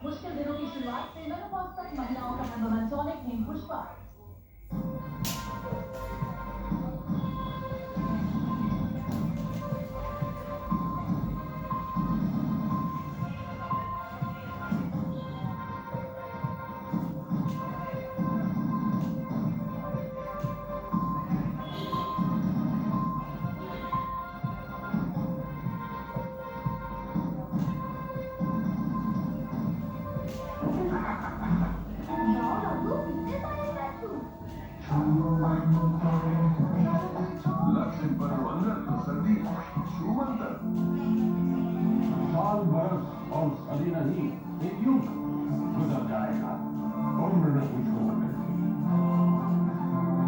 मुश्किल दिनों की शुरुआत से मेनोपॉज तक महिलाओं का नंबर 1 टॉनिक है पुष्पा। लक्ष्य पर वंदन तो सदी छूमंतर साल बरस और सदी नहीं एक युग गुजर जाएगा उम्र न पूछो वंडर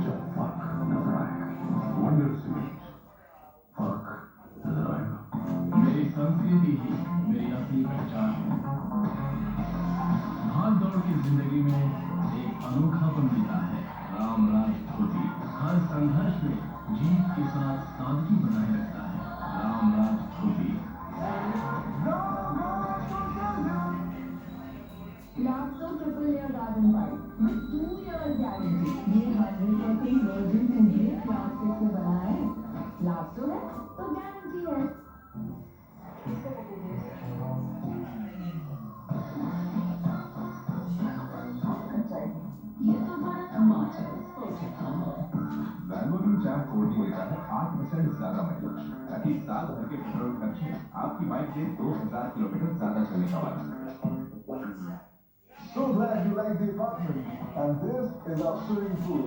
जब फर्क नजर आएगा वंडर सीमेंट फर्क नजर आएगा मेरी संस्कृति ही मेरी असली पहचान है। भाग दौड़ की जिंदगी में एक अनोखापन मिलता है। राम राज धोती हर संघर्ष में जीत के साथ सादगी बनाए रखता है। राम राज धोती लाप्सो triple layer garden white with 2 years guarantee. ये 100% वर्जिन इंग्लिश प्लास्टिक से बना है। लाप्सो है तो गारंटी है। ये तो हमारा टमाटर सोचा था। वैल्यूम चार्ज कोड देता है 8% ज्यादा माइलेज ताकि साल भर के पेट्रोल खर्च में आपकी बाइक से 2000 किलोमीटर ज्यादा चलने का वादा। So glad you like the apartment, and this is our swimming pool.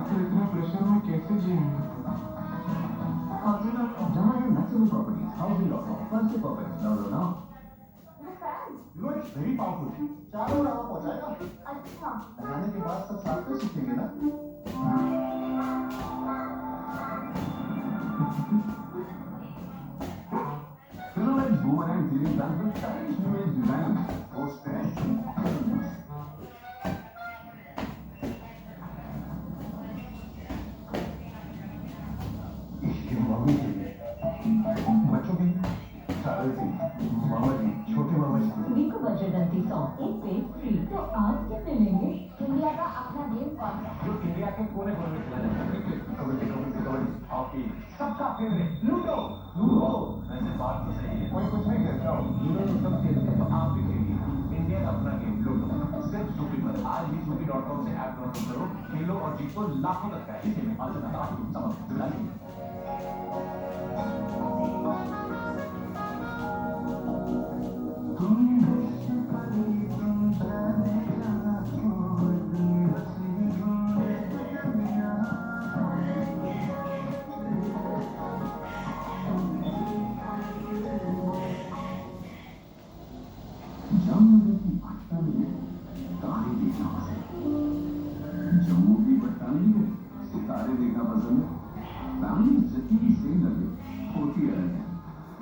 तो इतना प्रेशर में कैसे जिएंगे? maximum properties housing.com first perfect no no You know it's very powerful. चारों राह पहुंचाएगा। अच्छा लगाने के बाद सब साथ में सीखेंगे ना। Silhouette boomerang series done with stylish new age design post इसकी मम्मी के लिए, बच्चों के लिए, सारे थे, मामा जी, छोटे मामा जी। देखो बजरंगी सॉन्ग एक पेज फ्री तो आज कितने लेंगे? इंडिया का अपना गेम कौन सा? जो इंडिया के कोने कोने में खेला जाता है क्रिकेट, कबड्डी कबड्डी कबड्डी, हॉकी, सबका फेवरेट लूडो। लूडो वैसे बात तो सही है, कोई कुछ नहीं कहता हो, लूडो तो सब खेलते हैं तो आप भी खेलिए। इंडिया का अपना गेम लूडो सिर्फ सूफी पर। आज ही सूफी.com से ऐप डाउनलोड करो, खेलो और जीतो लाखों तक का इसी में। आज तक आप समझ दिलाइए। जामनगर की पाकिस्तान में तारे देखना पसंद है। जम्मू की बरतानी में सितारे देखना पसंद है। फैमिली जितनी भी सेम लगे होती अलग है।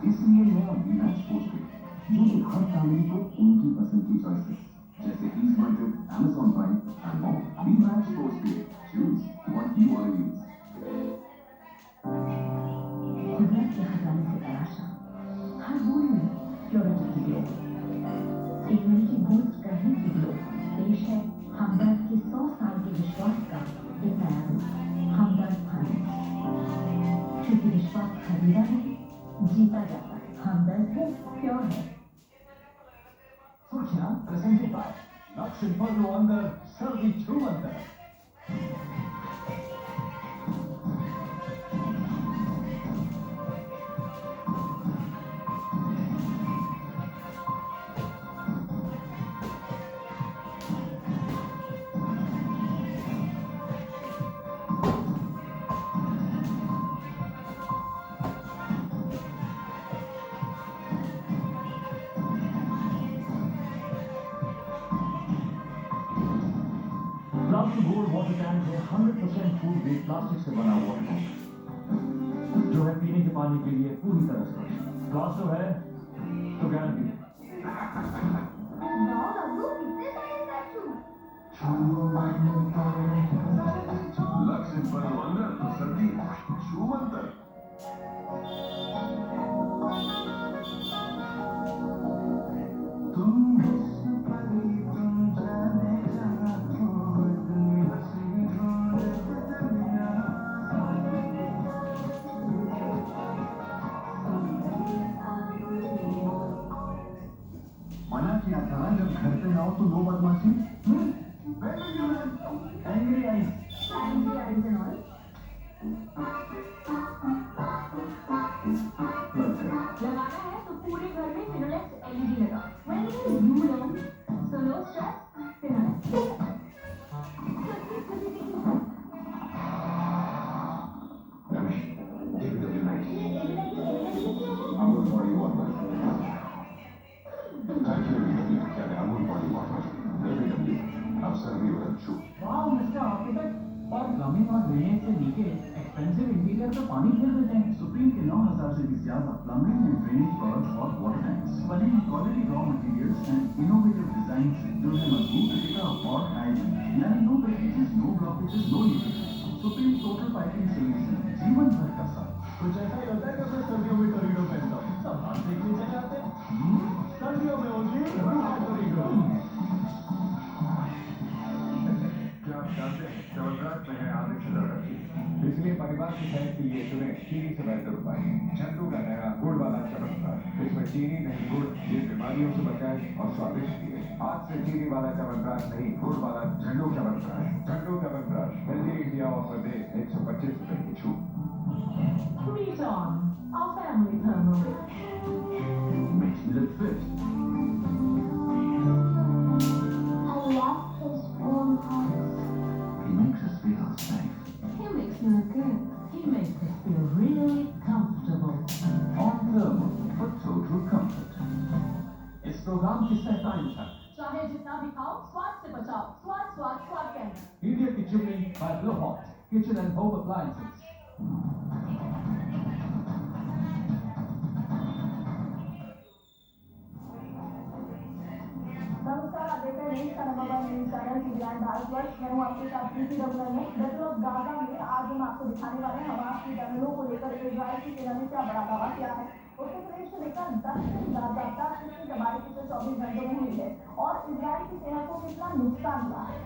इसलिए नया वीनाच पोस्टपेड जो कि हर फैमिली को उनकी पसंद की चॉइस है, जैसे East Budget, Amazon Prime and more. वीनाच postpaid, choose what you want to use. कुदरत के खजाने से तराशा हर बूंद में प्योरिटी की ग्लो, एक मिल्की बूस्ट करने की ग्लो। पेश है हमदर्द के 100 साल के विश्वास का एक नया रूप, हमदर्द फाइनेंस। क्योंकि विश्वास खरीदा है, जीता जाता है। हमदर्द है, प्योर है। सूचना presented by लक्ष्य पर वंदर सर्दी छूमंतर। प्लास्टिक गोल्ड वाटर टैंक है 100% फूड ग्रेड प्लास्टिक से बना हुआ टैंक जो है पीने के पानी के लिए पूरी तरह से। प्लास्टिक है तो गारंटी है। वाह बाबू लक्ष्य बलवंदर तो सर्दी छूमंतर तुम जाने जहाँ हो इतनी हंसी ढूंढते दुनिया मना किया था जब घर पे ना हो तो नो बदमाशी angry eyes Angry eyes and all. लगाना है तो पूरे घर में फिनोलेक्स LED लगा। When will you learn? So no stress, Finolex. Amul body water Amul body water अब सर्दी और अच्छू वाह मिस्टर आर्किटेक्ट और प्लम्बिंग और ड्रेनेज से लीकेज एक्सपेंसिव इंटीरियर का पानी फेर देते हैं सुप्रीम के 9,000 से भी ज्यादा प्लम्बिंग एंड ड्रेनेज प्रोडक्ट्स और वाटर टैंक्स बने हैं quality raw materials and innovative design से जो है मजबूत टिकाऊ और हाइजीन यानी no breakages no blockages no leakage Supreme total piping solution जीवन भर का साथ कुछ ऐसा ही होता है कि मैं सर्दियों में टोरिडो पहनता हूँ सब हाथ से क्यों चले आते हैं सर्दियों में होगी टोरिडो क्या आप जानते हैं चवनप्राश में है आदर्श लड़की इसलिए परिवार की सेहत के लिए चुने चीनी से बेहतर उपाय झंडू का नया गुड़ वाला चवनप्राश इसमें चीनी नहीं गुड़ ये बीमारियों से बचाए और स्वादिष्ट भी है आज से चीनी वाला चवनप्राश नहीं गुड़ वाला झंडू चवनप्राश हेल्दी इंडिया ऑफर दे 125 रुपए की छूट Reach on, our family thermal. makes me look fit I love his warm hugs. he makes us feel safe He makes me look good. He makes us feel really comfortable. on thermal for total comfort इस programme की 47 था चाहे जितना भी खाओ, स्वाद से बचाओ। स्वाद स्वाद स्वाद कहना। India की chimney by Blue Hot Kitchen and Home Appliances नमस्कार, आप देख रहे हैं न्यूज़ का नंबर 1 न्यूज़ चैनल की ब्रांड भारतवर्ष। मैं हूं आपके साथ प्रीति रघुनंदन। बैटल ऑफ गाजा में आज हम आपको दिखाने वाले हैं हमास की टनलों को लेकर इजराइल की सेना ने क्या बड़ा दावा किया है। उत्तर प्रदेश से लेकर दक्षिण गाजा तक कितनी तबाही पिछले 24 घंटों में हुई है और इजराइल की सेना को कितना नुकसान हुआ है।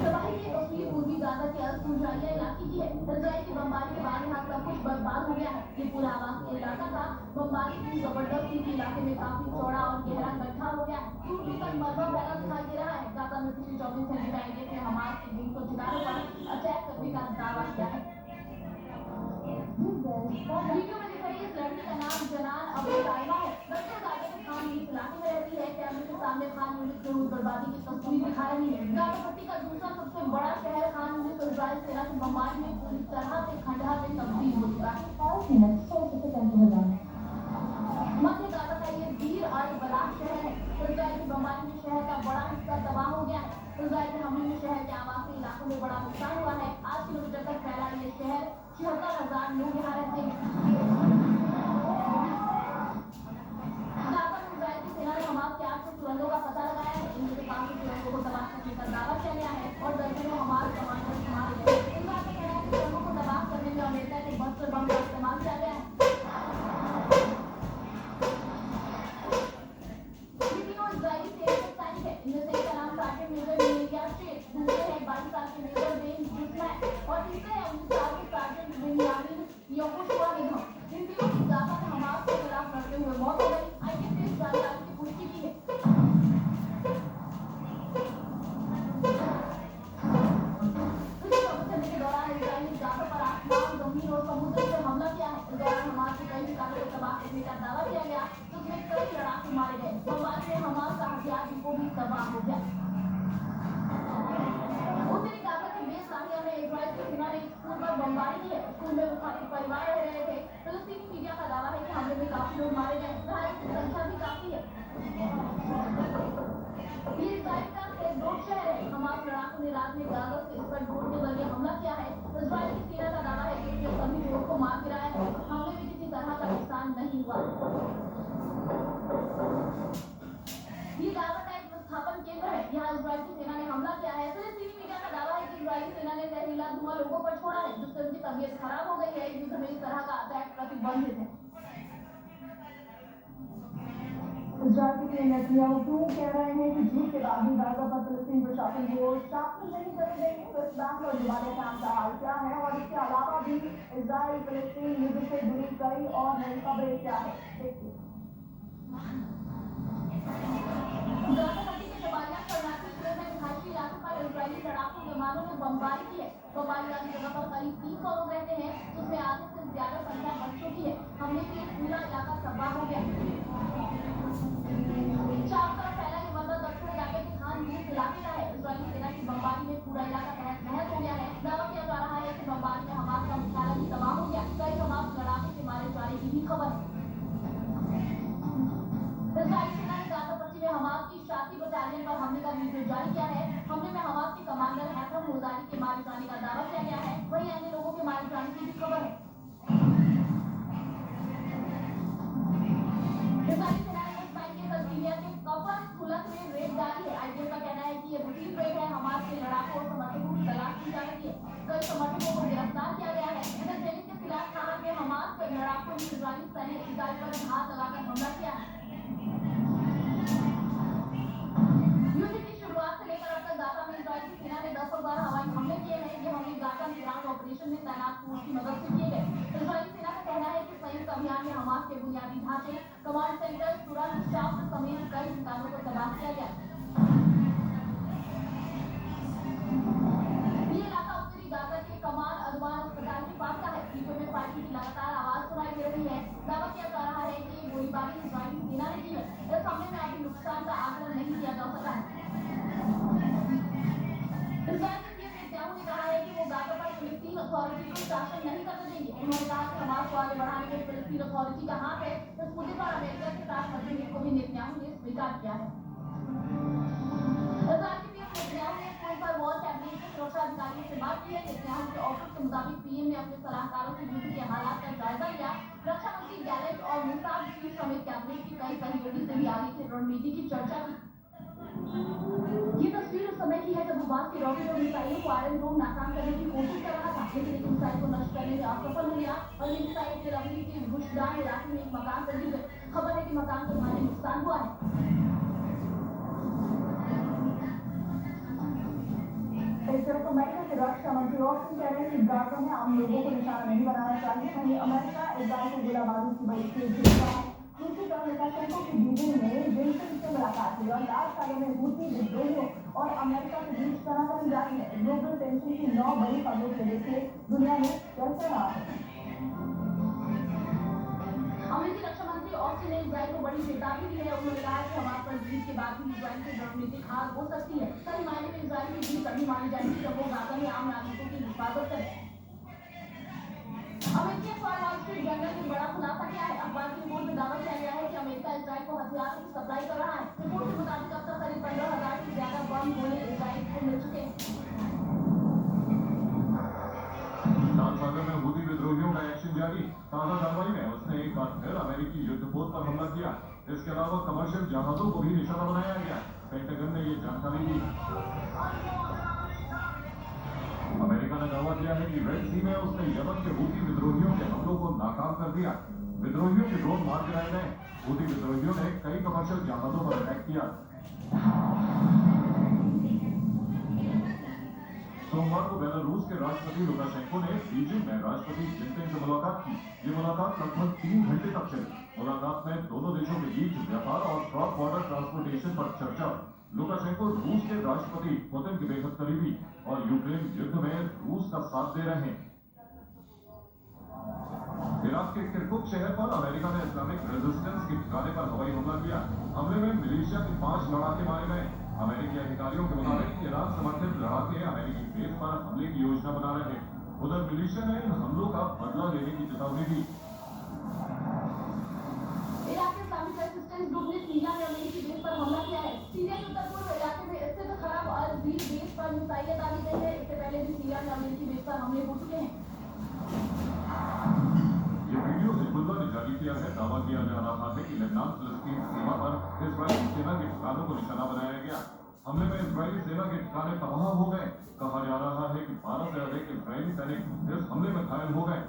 तबाही की तस्वीर पूर्वी गाजा के अल सुजाइया इलाके की है। इजराइल की बमबारी के बाद यहाँ सब कुछ बर्बाद हो गया है। ये पूरा आवासीय इलाका था। बमबारी की जबरदस्त थी कि इलाके में काफी चौड़ा और गहरा गड्ढा हो गया है। दूर दूर तक मलबा फैला दिखाई दे रहा है। गाजा में पिछले 24 घंटे में आईडीएफ ने हमास के विंग को ठिकानों पर अटैक करने का दावा किया है। वीडियो में दिख रही इस लड़की का नाम जनान अबू साइमा है। दक्षिण गाजा के खान यूनिस इलाके में रहती है। कैमरे के सामने खान यूनिस में हुई बर्बादी की तस्वीर दिखा रही है। गाजा पट्टी का दूसरा सबसे बड़ा शहर खान यूनिस इजराइल सेना की बमबारी में पूरी तरह से खंडहर में तब्दील हो चुका है। मध्य गाजा का ये वीर और बलाक शहर है। इजराइल की बमबारी में शहर का बड़ा हिस्सा तबाह हो गया है। इजराइल के हमले में शहर के आवासीय इलाकों में बड़ा नुकसान हुआ है। 8 किलोमीटर तक फैला ये शहर 76,000 लोग यहाँ रहते हैं। गाजा में इजराइल की सेना ने हमास के 800 सुरंगों का पता लगाया है। इनमें से 500 सुरंगों को तबाह करने का दावा किया गया है और दर्जनों हमास कमांडर मारे गए। इनका कहना है कि सुरंगों को तबाह करने में अमेरिका के बस्टर बम का इस्तेमाल किया गया है। ये तीनों इजरायली सेना के सैनिक हैं। इनमें से एक का नाम सार्जेंट मेजर नेरिया शेख, दूसरे हैं 22 साल के मेजर बेन जिस्मैन और तीसरे हैं 19 साल के सार्जेंट बेंयामिन यहोशुआ निधम। इन तीनों की गाजा में हमास के खिलाफ लड़ते हुए मौत हो गई। आईडीएफ ने इस जानकारी की पुष्टि की है। पिछले 24 घंटे के दौरान इजराइल ने गाजा पर आसमान, जमीन और समुद्र से हमला किया है। इस दौरान हमास के कई ठिकानों को तबाह करने का दावा किया गया, जिसमें कई लड़ाकू मारे गए। बमबारी में हमास का हथियार डिपो भी तबाह हो गया। उत्तरी गाजा के बेस लाहिया में इजराइल की सेना ने एक स्कूल पर बमबारी की है। स्कूल में मुखातिब परिवार रह रहे थे। फिलिस्तीनी मीडिया का दावा है कि हमले में काफी लोग मारे गए। घायलों की संख्या भी काफी है। ये इजराइल का एक ड्रोन शहर है। हमास लड़ाकों ने रात में गाजा से इस पर ड्रोन के जरिए हमला किया है। इजराइल की सेना का दावा है कि उसने सभी लोगों को मार गिराया है। हमले में किसी तरह का नुकसान नहीं हुआ। ये ऊपर छोड़ा है, जिससे उनकी तबीयत खराब हो गई है। युद्ध में इस तरह का अटैक प्रतिबंधित है। इजरायल के पीएम नेतन्याहू क्यों कह रहे हैं कि जीत के बाद भी गाजा पर फिलिस्तीन प्रशासन को शासन नहीं करने देंगे? वेस्ट बैंक और जुबान काम का हाल क्या है, और इसके अलावा भी इजरायल फिलिस्तीन युद्ध से जुड़ी कई और नई खबरें क्या है, देखिए। गाजा पट्टी के जबालिया शरणार्थी शिविर में रिहायशी इलाके पर इजरायली लड़ाकू विमानों ने बमबारी की है। बमबारी वाली जगह पर करीब 300 लोग रहते हैं, जिसमें आधे से ज्यादा संख्या बच्चों की है। हमले से पूरा इलाका तबाह हो गया। चारों तरफ फैला ये मंजर दक्षिण इलाके के खान यूनिस इलाके का है। इजरायली सेना की बमबारी में पूरा इलाका तहस नहस हो गया है। दावा किया जा रहा है कि बमबारी में हमास का मुख्यालय भी तबाह हो गया। कई हमास लड़ाके के मारे जाने की भी खबर है। इजरायली सेना ने गाजा पट्टी में हमास की शाती बटालियन पर हमले का वीडियो जारी किया है। हमले में हमास के कमांडर हैथम मोजारी के मारे जाने का दावा किया गया है। वहीं अन्य लोगों के मारे जाने की भी खबर है। इजरायली सेना ने वेस्ट बैंक के तस्वीरिया के कफर खुलत में रेड डाली है। आईडीएफ का कहना है कि ये रूटीन रेड है। हमास के लड़ाकों और समर्थकों की तलाश की जा रही है। कई समर्थकों को गिरफ्तार किया गया है। इधर जैनिक के खिलाफ कहा कि हमास के लड़ाकों ने इजरायली सैनिक इकाई पर घात लगाकर हमला किया है। युद्ध की शुरुआत से लेकर अब तक गाजा में इजरायली सेना ने 10 और 12 हवाई हमले किए हैं। ये हमले गाजा में ग्राउंड ऑपरेशन में तैनात फोर्स की मदद से किए गए। इजरायली सेना का कहना है कि संयुक्त अभियान में हमास के बुनियादी ढांचे, कमांड सेंटर, सुरंग शाफ्ट समेत कई ठिकानों को तबाह किया गया। ये इलाका उत्तरी गाजा के कमाल अदवान अस्पताल के पास का है। वीडियो में फायरिंग की लगातार आवाज सुनाई दे रही है। दावा किया जा रहा है कि ये गोलीबारी इजरायली सेना ने की है। इस हमले में अभी नुकसान का आकलन नहीं किया जा सका है। इजरायल के पीएम नेतन्याहू ने कहा है कि वो गाजा पर फिलिस्तीन अथॉरिटी को शासन नहीं करने देंगे। उन्होंने कहा कि हमास को आगे बढ़ाने में फिलिस्तीन अथॉरिटी का हाथ है। इस मुद्दे पर अमेरिका के साथ मतभेद को भी नेतन्याहू ने स्वीकार किया है। इजरायल के पीएम नेतन्याहू ने फोन पर वॉर कैबिनेट के सुरक्षा अधिकारियों से बात की है। नेतन्याहू के ऑफिस के मुताबिक पीएम ने अपने सलाहकारों से युद्ध के हालात का जायजा लिया। रक्षा मंत्री गैलेट और मुसाद चीफ समेत कैबिनेट के कई सहयोगी से भी आगे की रणनीति की चर्चा की। ये तस्वीर उस समय की है जब हमास के रॉकेट और मिसाइलों को आयरन डोम नाकाम करने की कोशिश कर रहा था, लेकिन एक मिसाइल को नष्ट करने में असफल हो गया और ये मिसाइल तेलअवीव के गुशडान इलाके में एक मकान पर गिर गई। खबर है कि मकान को भारी नुकसान हुआ है। इस तरह अमेरिका के रक्षा मंत्री ऑस्टिन कह रहे हैं कि गाजा में आम लोगों को निशाना नहीं बनाना चाहिए। वहीं अमेरिका इजरायल को गोला बारूद की बड़ी तेज भेज रहा है। दूसरी तरफ लुकाशेंको की बीजिंग में विल्सन से मुलाकात हुई और लाल सागर में हूथी विद्रोहियों और अमेरिका के बीच तनातनी जारी है। ग्लोबल टेंशन की 9 बड़ी खबरों से लेकर दुनिया में चल रहा है। अमेरिकी रक्षा मंत्री ऑस्टिन ने इजरायल को बड़ी चेतावनी दी है। उन्होंने कहा कि हमास पर जीत के बाद भी इजरायल की रणनीतिक हार हो सकती है। सही मायने में इजरायल की जीत तभी मानी जाएगी जब वो गाजा में आम नागरिकों की हिफाजत करे। अमेरिकी अखबार वॉल स्ट्रीट जर्नल ने बड़ा खुलासा किया है। अखबार की रिपोर्ट में दावा किया गया है कि अमेरिका इजरायल को हथियारों की सप्लाई कर रहा है। रिपोर्ट के मुताबिक अब तक करीब 15,000 से ज्यादा बम गोले इजरायल को मिल चुके हैं। लाल सागर में हूथी विद्रोहियों का एक्शन जारी। ताजा कार्रवाई में उसने एक बार फिर अमेरिकी युद्धपोत पर हमला किया। इसके अलावा कमर्शियल जहाजों को भी निशाना बनाया गया। पेंटागन ने ये जानकारी दी। अमेरिका ने दावा किया है कि रेड सी में उसने यमन के हूथी विद्रोहियों के हमलों को नाकाम कर दिया। विद्रोहियों के ड्रोन मार गिराए गए। हूथी विद्रोहियों ने कई कमर्शियल जहाजों पर अटैक किया। सोमवार को बेलारूस के राष्ट्रपति लुकाशेंको ने बीजिंग में राष्ट्रपति जिनपिंग से मुलाकात की। ये मुलाकात लगभग 3 घंटे तक चली। मुलाकात में दोनों देशों के बीच व्यापार और क्रॉस बॉर्डर ट्रांसपोर्टेशन पर चर्चा। लुकाशेंको रूस के राष्ट्रपति पुतिन के बेहद करीबी और यूक्रेन युद्ध में रूस का साथ दे रहे हैं। इराक के किरकुक शहर पर अमेरिका ने इस्लामिक रेजिस्टेंस के ठिकाने पर हवाई हमला किया। हमले में मिलिशिया के 5 लड़ाके मारे गए। अमेरिकी अधिकारियों के मुताबिक ईरान समर्थित लड़ाके अमेरिकी बेस पर हमले की योजना बना रहे थे। उधर मिलिशिया ने इन हमलों का बदला लेने की चेतावनी दी। इराक के इस्लामिक रेजिस्टेंस ग्रुप ने सीरिया में अमेरिकी बेस पर हमला किया है। सीरिया के उत्तर पूर्व इलाके में स्थित खराब अल-अज़ीज़ बेस पर मिसाइलें दागी गई है। इससे पहले भी सीरिया में अमेरिकी बेस पर हमले हो चुके हैं। ये वीडियो हिजबुल्लाह ने जारी किया है। दावा किया जा रहा है कि लेबनान फिलिस्तीन सीमा पर इजरायली सेना के ठिकानों को निशाना बनाया गया। हमले में इजरायली सेना के ठिकाने तबाह हो गए। कहा जा रहा है कि 12 से अधिक इजरायली सैनिक इस हमले में घायल हो गए।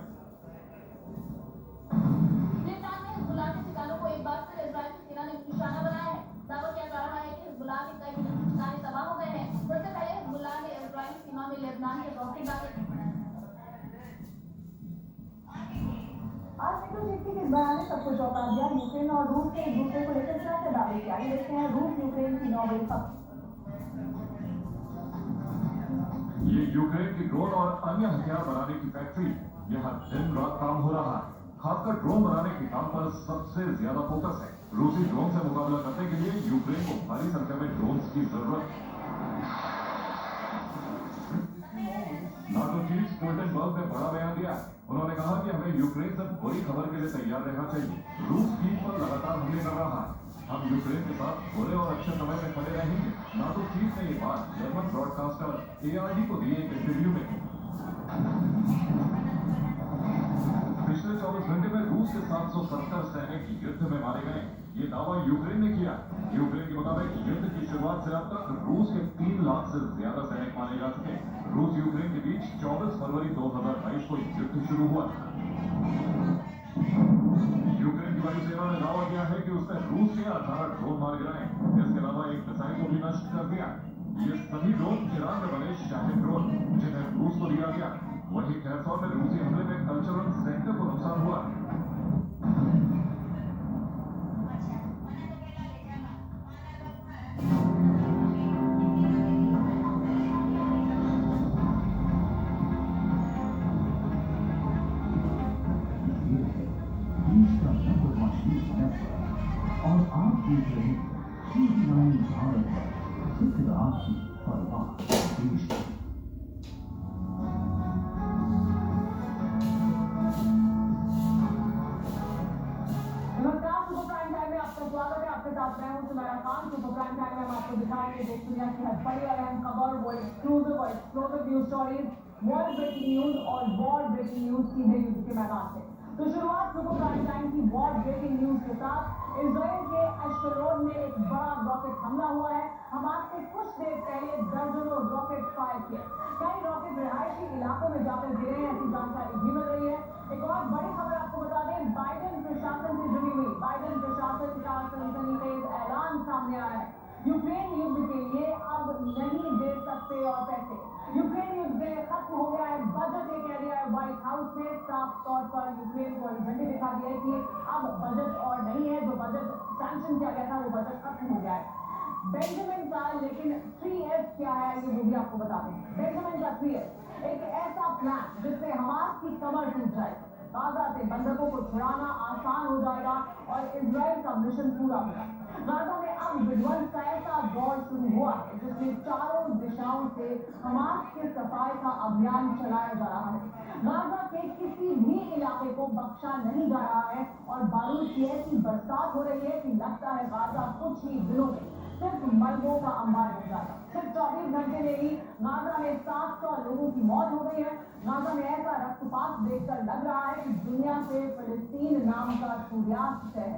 लेबनान में हिजबुल्लाह के ठिकानों को एक बार फिर इजरायल की सेना ने निशाना बनाया है। दावा किया जा रहा है कि हिजबुल्लाह के कई ठिकाने तबाह हो गए हैं। सबसे पहले हिजबुल्लाह ने इजरायल सीमा में लेबनान के रॉकेट डाले। आज मित्रों जीत के बयान ने सबको चौंका दिया। यूक्रेन और रूस ने एक दूसरे को लेकर क्या क्या दावे किया, ये देखते हैं रूस यूक्रेन की 9 बड़ी खबर। ये यूक्रेन की ड्रोन और अन्य हथियार बनाने की फैक्ट्री, यहाँ दिन रात काम हो रहा है। खासकर ड्रोन बनाने के काम पर सबसे ज्यादा फोकस है। रूसी ड्रोन से मुकाबला करने के लिए यूक्रेन को भारी संख्या में ड्रोन्स की जरूरत है। नाटो चीफ स्टोल्टनबर्ग ने बड़ा बयान दिया। उन्होंने कहा कि हमें यूक्रेन से बुरी खबर के लिए तैयार रहना चाहिए। रूस कीव पर लगातार हमले कर रहा है। हम यूक्रेन के साथ बुरे और अच्छे समय में खड़े रहेंगे। नाटो चीफ ने ये बात जर्मन ब्रॉडकास्टर ARD को दिए एक इंटरव्यू में। पिछले 24 घंटे में रूस के 770 सैनिक युद्ध में मारे गए। ये दावा यूक्रेन ने किया। यूक्रेन के मुताबिक युद्ध की शुरुआत से अब तक रूस के 3 लाख से ज्यादा सैनिक मारे जा चुके। रूस यूक्रेन के बीच 24 फरवरी 2022 को युद्ध शुरू हुआ। यूक्रेन की वायुसेना ने दावा किया है कि उसने रूस के 18 ड्रोन मार गिराए। इसके अलावा एक मिसाइल को भी नष्ट कर दिया। ये सभी ड्रोन ईरान में बने शाहिद ड्रोन, जिन्हें रूस को दिया गया। वहीं खैरसौन में रूसी हमले में कल्चरल सेंटर को नुकसान हुआ। और आप देख रहे हैं भारत सिद्ध राष्ट्र परिवार देश। नमस्कार, सुपर प्राइम टाइम में आपका स्वागत है। आपके साथ मैं हूं Sumera Khan. Super prime time में हम आपको दिखाएंगे देश दुनिया की हर बड़ी और अहम खबर, वो exclusive news stories, world breaking news और वॉर ब्रेकिंग न्यूज सीधे युद्ध के मैदान से। तो शुरुआत सुपर प्राइम टाइम की वॉर ब्रेकिंग न्यूज के साथ। इजराइल के अश्केलोन में एक बड़ा रॉकेट हमला हुआ है। हमास ने कुछ देर पहले दर्जनों रॉकेट फायर किए। कई रॉकेट रिहायशी इलाकों में जाकर गिरे हैं, ऐसी जानकारी भी मिल रही है। एक और बड़ी खबर आपको बता दें, बाइडेन प्रशासन से जुड़ी हुई। बाइडेन प्रशासन का सनसनीखेज ऐलान सामने आया है। यूक्रेन युद्ध के लिए अब नहीं दे सकते और पैसे। यूक्रेन युद्ध खत्म हो गया है। बजट ये कह दिया है व्हाइट हाउस ने साफ तौर पर यूक्रेन को हरी झंडी दिखा दी है कि अब बजट और नहीं है। जो बजट सैंक्शन किया गया था वो बजट खत्म हो गया है। बेंजामिन का लेकिन 3S क्या है ये वो भी आपको बता दें। बेंजामिन का 3S एक ऐसा प्लान जिससे हमास की कमर टूट जाएगी। गाजा से बंधकों को छुड़ाना आसान हो जाएगा और इजराइल का मिशन पूरा होगा। गाजा में अब विध्वंस का ऐसा दौर शुरू हुआ है जिसमें चारों दिशाओं से हमास के सफाई का अभियान चलाया जा रहा है। गाजा के किसी भी इलाके को बख्शा नहीं जा रहा है और बारूद की ऐसी बरसात हो रही है कि लगता है गाजा कुछ ही दिनों में सिर्फ मलबों का अंबार हो जाएगा। सिर्फ 24 घंटे में ही गाजा में 700 लोगों की मौत हो गई है। गाजा में ऐसा रक्तपात देखकर लग रहा है कि दुनिया से फिलिस्तीन नाम का सूर्यास्त है।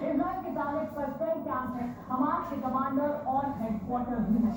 इजराइल के तालिब पर कई कैंप हैं, हमास के कमांडर और हेडक्वार्टर भी हैं।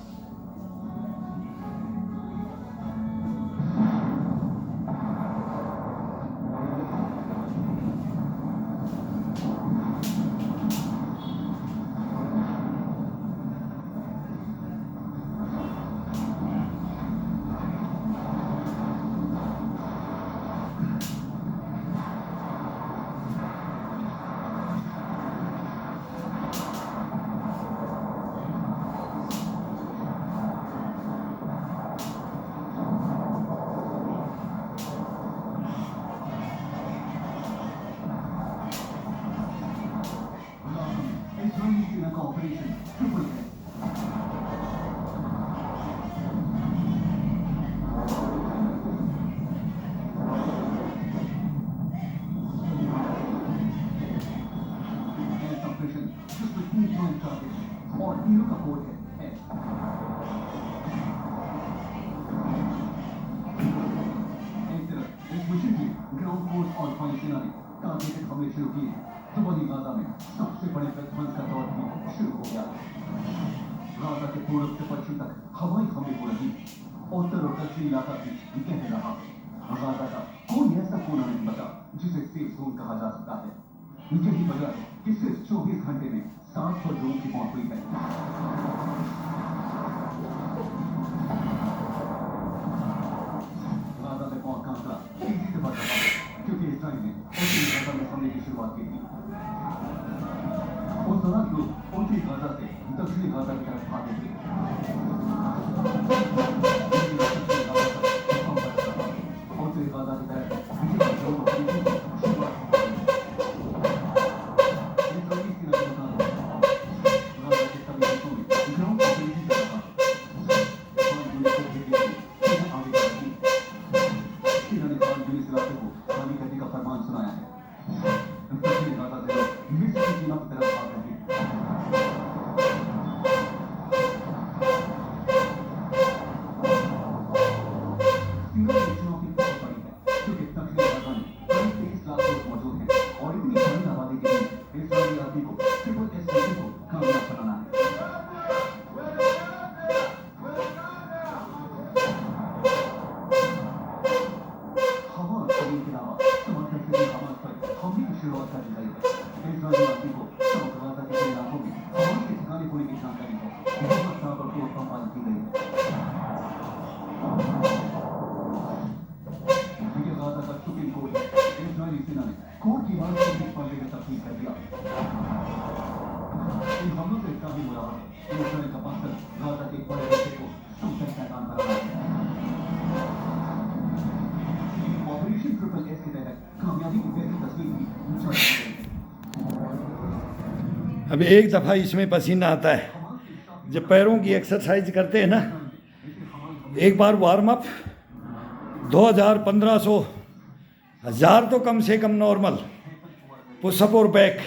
Operation Triple Hit. Air suppression just with 2 drone targets और तीनों का कोड है S। एक तरफ इस मिशन की ग्राउंड फोर्स और वायुसेना ने टारगेटेड हमले शुरू किए। तो वहीं गाजा में सबसे बड़े विध्वंस का दौर भी शुरू हो गया। गाजा के पूर्व से पश्चिम तक हवाई हमले हो रही उत्तर और दक्षिणी इलाका भी कह रहा गाजा का कोई ऐसा कोना नहीं बचा जिसे सेफ जोन कहा जा सकता है। यही वजह है कि सिर्फ 24 घंटे में 700 लोगों की मौत हुई है। गाजा में मौत का आंकड़ा तेजी से बढ़ रहा है क्योंकि इसराइल ने उत्तरी गाजा में हमले की शुरुआत की थी। उस दौरान लोग उत्तरी गाजा से दक्षिणी गाजा की तरफ भागे थे। उत्तरी गाजा की तरफ अब एक दफ़ा इसमें पसीना आता है जब पैरों की एक्सरसाइज करते हैं ना। एक बार वार्म अप 2000, 1500, 1000 तो कम से कम नॉर्मल पुशअप और बैक,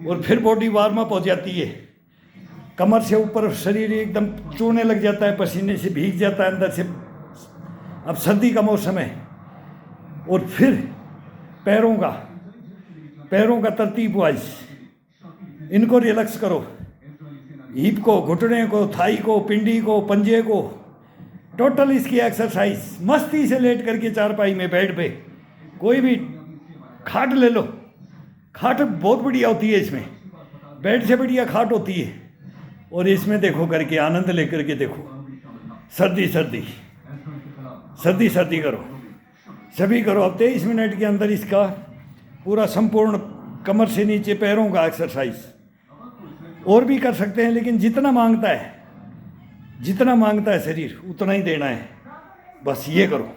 और फिर बॉडी वार्म अप हो जाती है। कमर से ऊपर शरीर एकदम चूने लग जाता है, पसीने से भीग जाता है अंदर से। अब सर्दी का मौसम है। और फिर पैरों का तरतीब वाइज इनको रिलैक्स करो। हिप को, घुटने को, थाई को, पिंडी को, पंजे को, टोटल इसकी एक्सरसाइज। मस्ती से लेट करके चारपाई में, बेड पे, कोई भी खाट ले लो। खाट बहुत बढ़िया होती है इसमें, बेड से बढ़िया खाट होती है। और इसमें देखो करके आनंद लेकर के देखो। सर्दी करो, सभी करो। अब 23 मिनट के अंदर इसका पूरा संपूर्ण कमर से नीचे पैरों का एक्सरसाइज। और भी कर सकते हैं, लेकिन जितना मांगता है शरीर उतना ही देना है। बस ये करो।